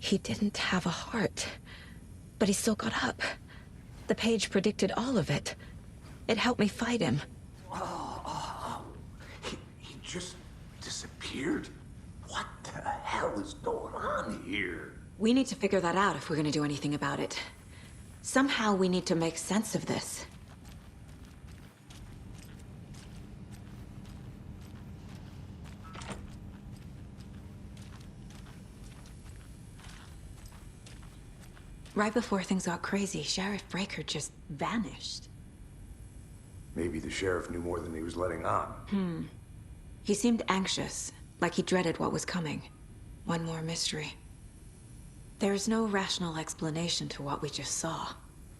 He didn't have a heart, but he still got up. The page predicted all of it. It helped me fight him. He just disappeared? What the hell is going on here? We need to figure that out if we're gonna do anything about it. Somehow we need to make sense of this. Right before things got crazy, Sheriff Breaker just vanished. Maybe the sheriff knew more than he was letting on. He seemed anxious, like he dreaded what was coming. One more mystery. There's no rational explanation to what we just saw.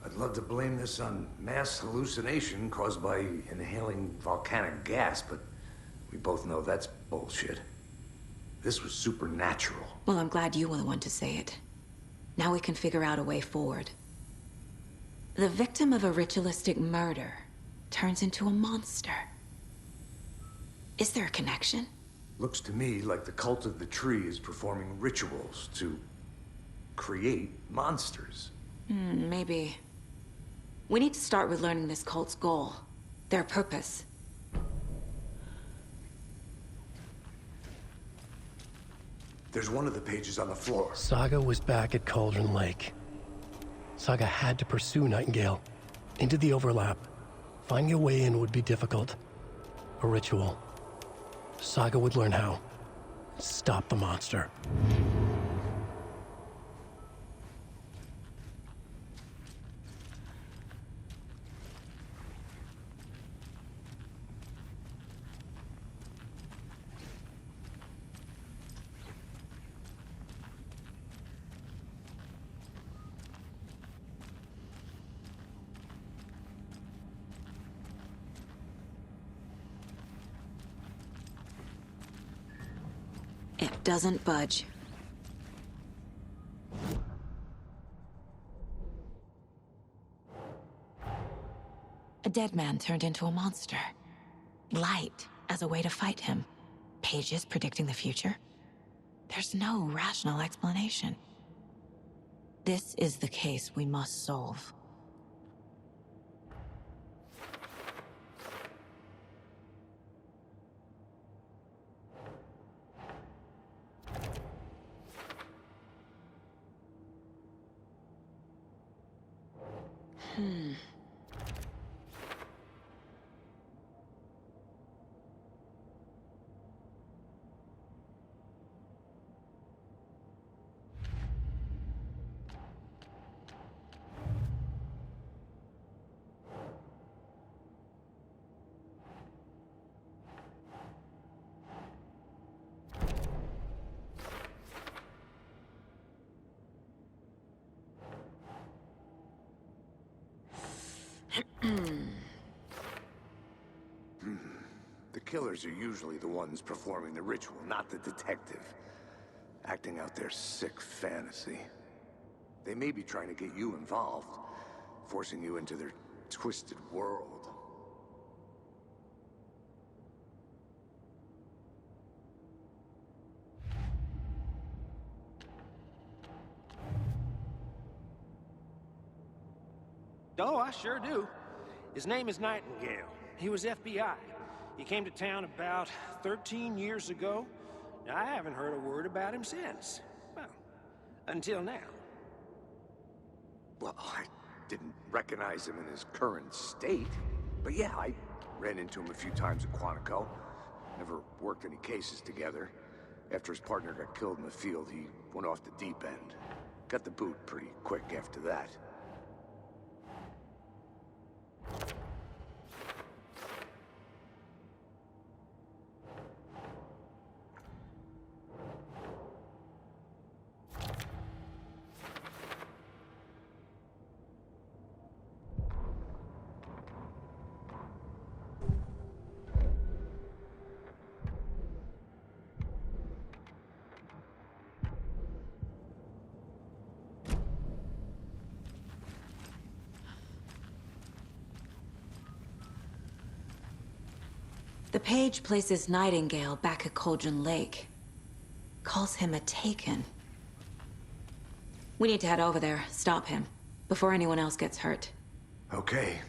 I'd love to blame this on mass hallucination caused by inhaling volcanic gas, but we both know that's bullshit. This was supernatural. Well, I'm glad you were the one to say it. Now we can figure out a way forward. The victim of a ritualistic murder turns into a monster. Is there a connection? Looks to me like the cult of the tree is performing rituals to create monsters. Maybe. We need to start with learning this cult's goal, their purpose. There's one of the pages on the floor. Saga was back at Cauldron Lake. Saga had to pursue Nightingale. Into the overlap. Finding a way in would be difficult. A ritual. Saga would learn how. Stop the monster. It doesn't budge. A dead man turned into a monster. Light as a way to fight him. Pages predicting the future. There's no rational explanation. This is the case we must solve. The killers are usually the ones performing the ritual, not the detective. Acting out their sick fantasy. They may be trying to get you involved, forcing you into their twisted world. Oh, I sure do. His name is Nightingale. He was FBI. He came to town about 13 years ago. I haven't heard a word about him since. Well, until now. Well, I didn't recognize him in his current state. But yeah, I ran into him a few times at Quantico. Never worked any cases together. After his partner got killed in the field, he went off the deep end. Got the boot pretty quick after that. The page places Nightingale back at Cauldron Lake. Calls him a Taken. We need to head over there, stop him, before anyone else gets hurt. Okay.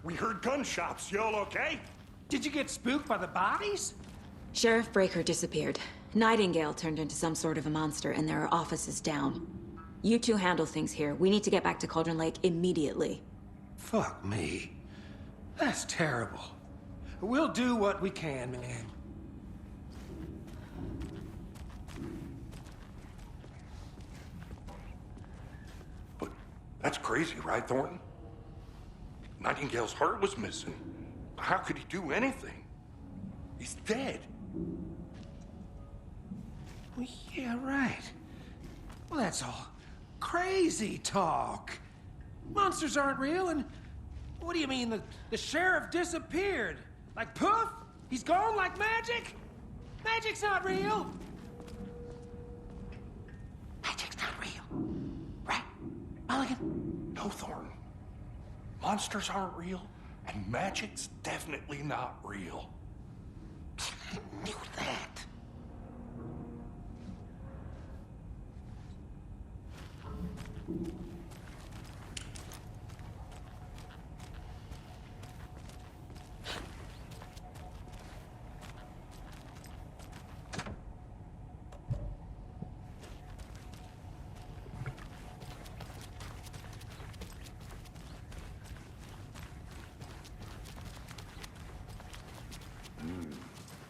We heard gunshots. You all okay? Did you get spooked by the bodies? Sheriff Breaker disappeared. Nightingale turned into some sort of a monster, and there are offices down. You two handle things here. We need to get back to Cauldron Lake immediately. Fuck me. That's terrible. We'll do what we can, man. But that's crazy, right, Thornton? Nightingale's heart was missing. How could he do anything? He's dead. Well, yeah, right. Well, that's all crazy talk. Monsters aren't real, and what do you mean the sheriff disappeared? Like poof? He's gone like magic? Magic's not real. Magic's not real. Right, Mulligan? No, Thornton. Monsters aren't real, and magic's definitely not real. I knew that.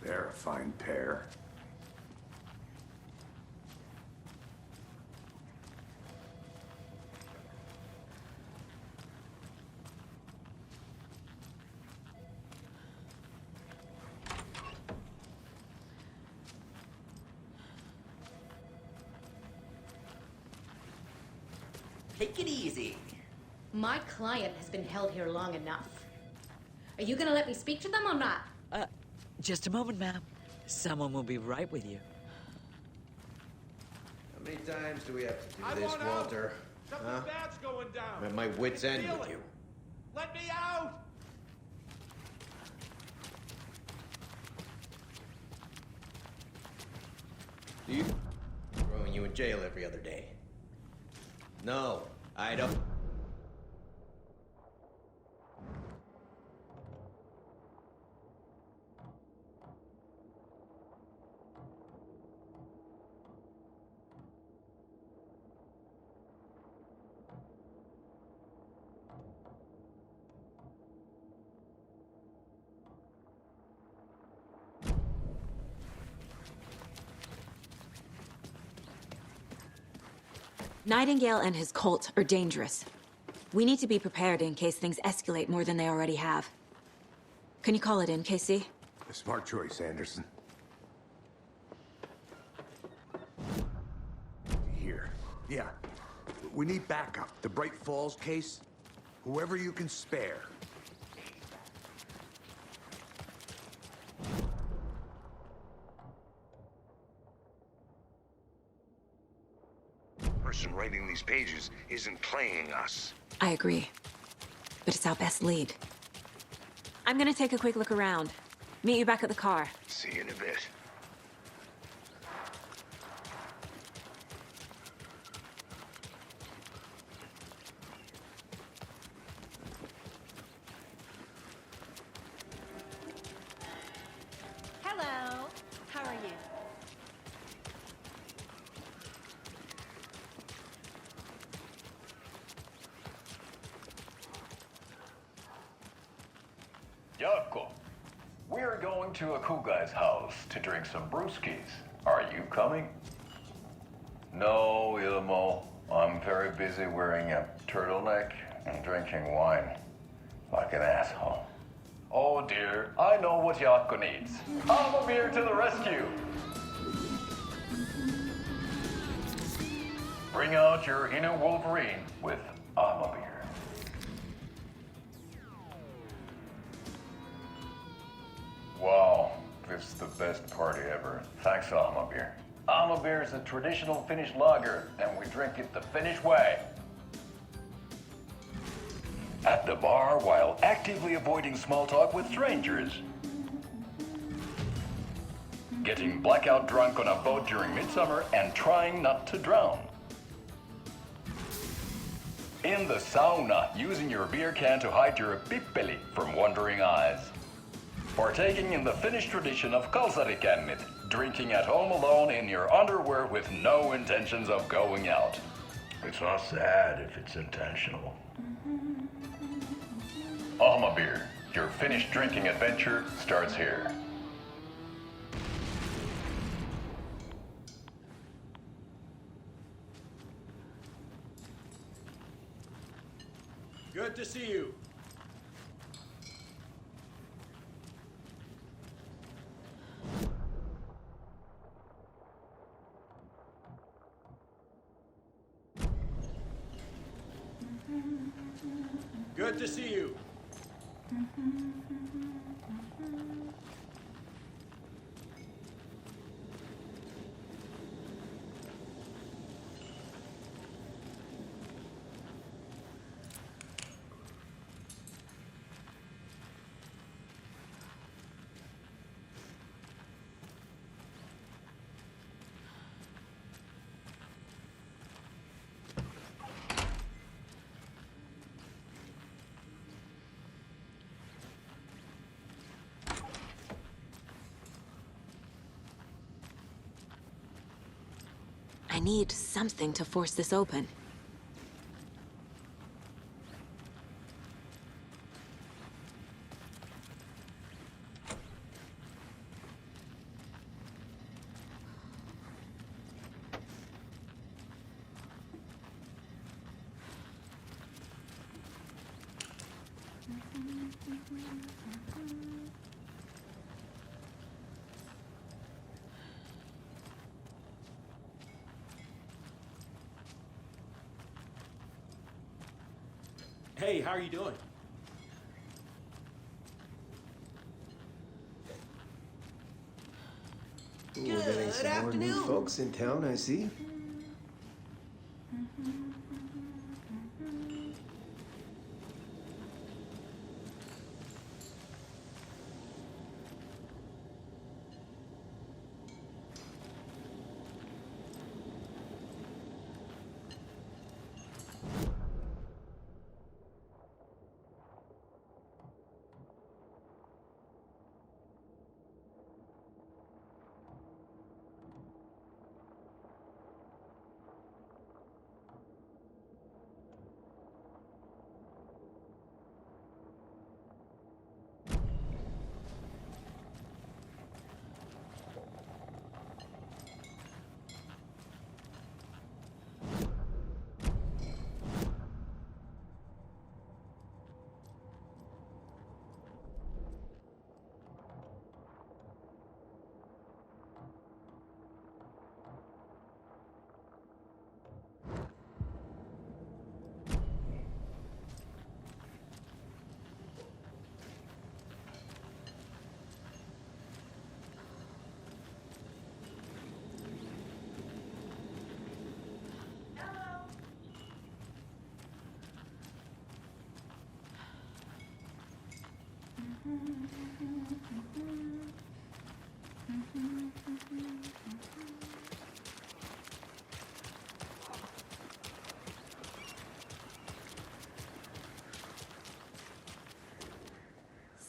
They're a fine pair. Take it easy. My client has been held here long enough. Are you gonna let me speak to them or not? Just a moment, ma'am. Someone will be right with you. How many times do we have to do this, Walter? Huh? Bad's going down. I'm at my wit's end with you. Let me out! You? Throwing you in jail every other day. No, I don't. Nightingale and his cult are dangerous. We need to be prepared in case things escalate more than they already have. Can you call it in, KC? A smart choice, Anderson. Here. Yeah. We need backup. The Bright Falls case. Whoever you can spare. The person writing these pages isn't playing us. I agree. But it's our best lead. I'm gonna take a quick look around. Meet you back at the car. See you in a bit. Hello. How are you? Yako, we're going to a cool guy's house to drink some brewskis. Are you coming? No, Ilmo. I'm very busy wearing a turtleneck and drinking wine like an asshole. Oh dear, I know what Yako needs. I'm here to the rescue. Bring out your inner Wolverine with Amabir. Wow, this is the best party ever. Thanks, Amabir. Amabir is a traditional Finnish lager, and we drink it the Finnish way. At the bar while actively avoiding small talk with strangers. getting blackout drunk on a boat during midsummer, and trying not to drown. In the sauna, using your beer can to hide your pippeli from wandering eyes. Partaking in the Finnish tradition of kalsarikännit, drinking at home alone in your underwear with no intentions of going out. It's not sad if it's intentional. Alma beer, your Finnish drinking adventure starts here. Good to see you. Good to see you. I need something to force this open. Hey, how are you doing? Ooh, we're getting some more new folks in town, I see.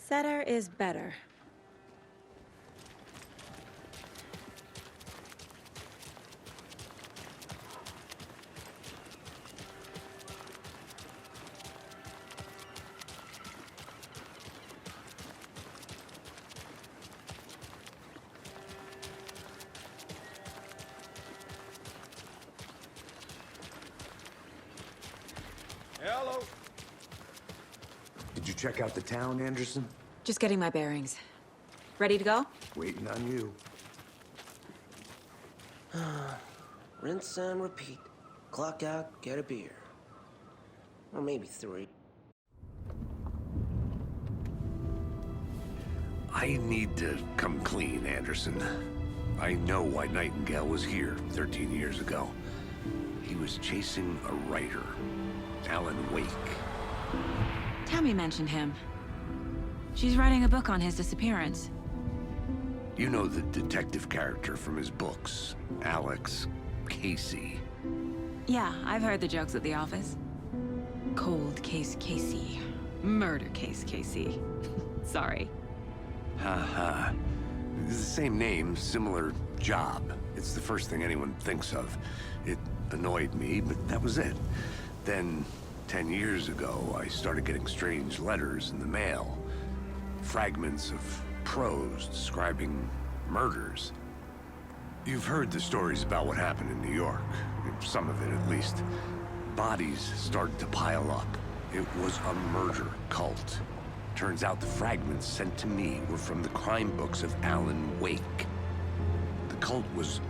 Setter is better. Hello. Did you check out the town, Anderson? Just getting my bearings. Ready to go? Waiting on you. Rinse and repeat. Clock out, get a beer. Or maybe 3. I need to come clean, Anderson. I know why Nightingale was here 13 years ago. He was chasing a writer, Alan Wake. Tammy mentioned him. She's writing a book on his disappearance. You know the detective character from his books, Alex Casey. Yeah, I've heard the jokes at the office. Cold case Casey. Murder case Casey. Sorry. Haha. It's the same name, similar job. It's the first thing anyone thinks of. It annoyed me, but that was it. Then, 10 years ago, I started getting strange letters in the mail. Fragments of prose describing murders. You've heard the stories about what happened in New York. Some of it, at least. Bodies started to pile up. It was a murder cult. Turns out the fragments sent to me were from the crime books of Alan Wake. The cult was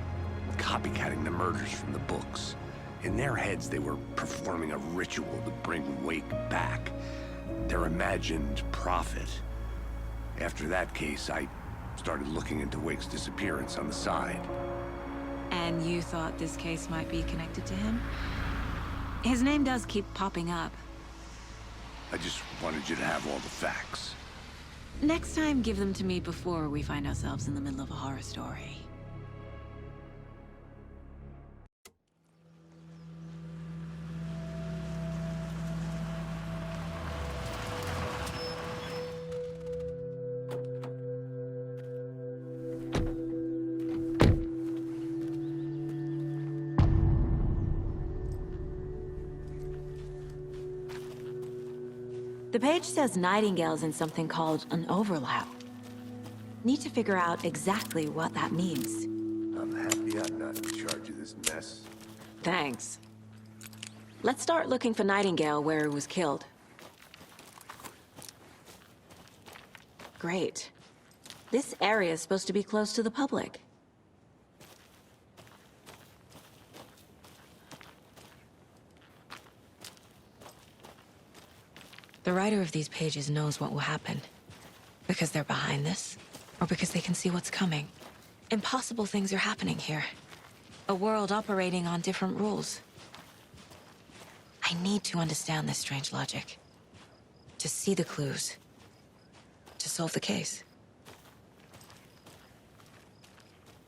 copycatting the murders from the books. In their heads, they were performing a ritual to bring Wake back. Their imagined prophet. After that case, I started looking into Wake's disappearance on the side. And you thought this case might be connected to him? His name does keep popping up. I just wanted you to have all the facts. Next time, give them to me before we find ourselves in the middle of a horror story. The page says Nightingales in something called an overlap. Need to figure out exactly what that means. I'm happy I'm not in charge of this mess. Thanks. Let's start looking for Nightingale where he was killed. Great. This area is supposed to be close to the public. The writer of these pages knows what will happen. Because they're behind this, or because they can see what's coming. Impossible things are happening here. A world operating on different rules. I need to understand this strange logic. To see the clues. To solve the case.